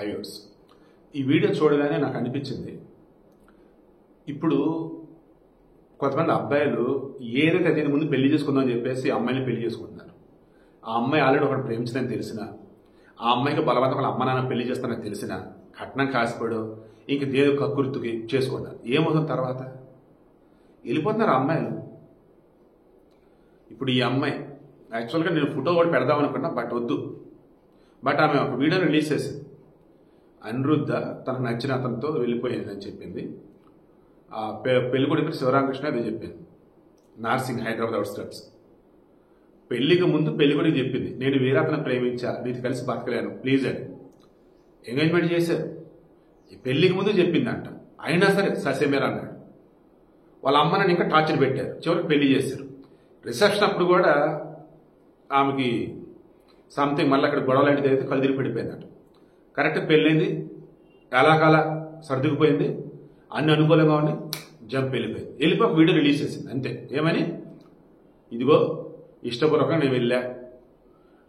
హైవర్స్. ఈ వీడియో చూడగానే నాకు అనిపించింది, ఇప్పుడు కొంతమంది అబ్బాయిలు ఏదైతే దీని ముందు పెళ్లి చేసుకుందాం అని చెప్పేసి అమ్మాయిని పెళ్లి చేసుకుంటున్నారు. ఆ అమ్మాయి ఆల్రెడీ ఒకటి ప్రేమించిందని తెలిసిన, ఆ అమ్మాయికి బలవంతంగా అమ్మ నాన్న పెళ్లి చేస్తానని తెలిసిన, కట్నం కాసిపడు ఇంక దేని కక్కుర్తికి చేసుకున్నారు. ఏమవుతుంది తర్వాత? వెళ్ళిపోతున్నారు అమ్మాయిలు. ఇప్పుడు ఈ అమ్మాయి యాక్చువల్గా నేను ఫోటో కూడా పెడదాం అనుకున్నా, బట్ వద్దు. బట్ ఆమె ఒక వీడియో రిలీజ్ చేసింది. అనిరుద్ధ తనకు నచ్చిన అతనితో వెళ్ళిపోయిందని చెప్పింది. ఆ పెళ్ళికొడుకు శివరామకృష్ణ అదే చెప్పింది. నార్సింగ్, హైదరాబాద్ అవుట్స్కట్స్. పెళ్లికి ముందు పెళ్ళికొడుకు చెప్పింది, నేను వేరే అతను ప్రేమించా, నీకు కలిసి బతకలేను ప్లీజ్ అని. ఎంగేజ్మెంట్ చేశారు. ఈ పెళ్లికి ముందు చెప్పిందంట. అయినా సరే ససేమేరా అన్నాడు. వాళ్ళ అమ్మని ఇంకా టార్చర్ పెట్టారు. చివరికి పెళ్లి చేశారు. రిసెప్షన్ అప్పుడు కూడా ఆమెకి సంథింగ్ మళ్ళీ అక్కడ గొడవ లాంటిది అయితే కళ్ళు తిరిగి పడిపోయిందట. కరెక్ట్ పెళ్ళైంది, ఎలాకాలా సర్దుకుపోయింది, అన్ని అనుకూలంగా ఉండి జంప్ వెళ్ళిపోయింది. వెళ్ళిపోయి వీడియో రిలీజ్ చేసింది అంతే. ఏమని? ఇదిగో ఇష్టపూర్వకంగా నేను వెళ్ళా,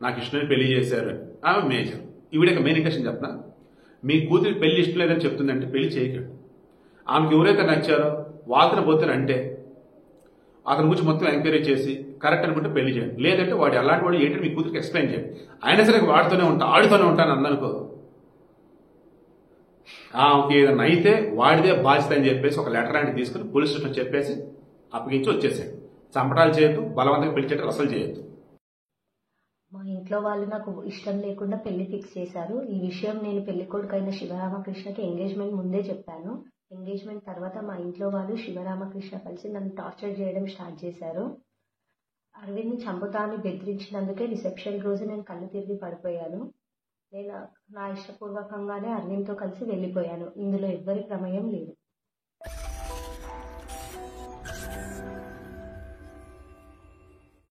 నాకు ఇష్టమైన పెళ్లి చేశారు అని. ఆమె మేజర్. ఈవిడ మెయిన్ ఇంటెన్షన్ చెప్పిన, మీ కూతురికి పెళ్లి ఇష్టం లేదని చెప్తుందంటే పెళ్లి చేయకండి. ఆమెకి ఎవరైతే నచ్చారో వాళ్ళని పోతారంటే అతని గురించి మొత్తం ఎంక్వైరీ చేసి కరెక్ట్ అనుకుంటే పెళ్లి చేయండి. లేదంటే వాడు అలాంటి వాడు ఏంటంటే మీ కూతురికి ఎక్స్ప్లెయిన్ చేయండి. అయినా సరే వాడుతూనే ఉంటా, ఆడుతూనే ఉంటాను అందనుకో. ఆమెకి ఏదైనా అయితే వాడిదే బాధ్యత అని చెప్పేసి ఒక లెటర్ లాంటివి తీసుకుని పోలీస్ స్టేషన్ చెప్పేసి అప్పగించి వచ్చేసాడు. చంపటాలు చేయొద్దు, బలవంతంగా పెళ్లి చేయడం అసలు చేయొద్దు. మా ఇంట్లో వాళ్ళు నాకు ఇష్టం లేకుండా పెళ్లి ఫిక్స్ చేశారు. ఈ విషయం నేను పెళ్లి కొడుకైన శివరామకృష్ణకి ఎంగేజ్మెంట్ ముందే చెప్పాను. ఎంగేజ్మెంట్ తర్వాత మా ఇంట్లో వాళ్ళు శివరామకృష్ణ కలిసి నన్ను టార్చర్ చేయడం స్టార్ట్ చేశారు. అరవింద్ని చంపుతా అని బెదిరించినందుకే రిసెప్షన్ రోజు నేను కళ్ళు తిరిగి పడిపోయాను. నేను నా ఇష్టపూర్వకంగానే అరవింద్తో కలిసి వెళ్ళిపోయాను. ఇందులో ఎవ్వరి ప్రమేయం లేదు.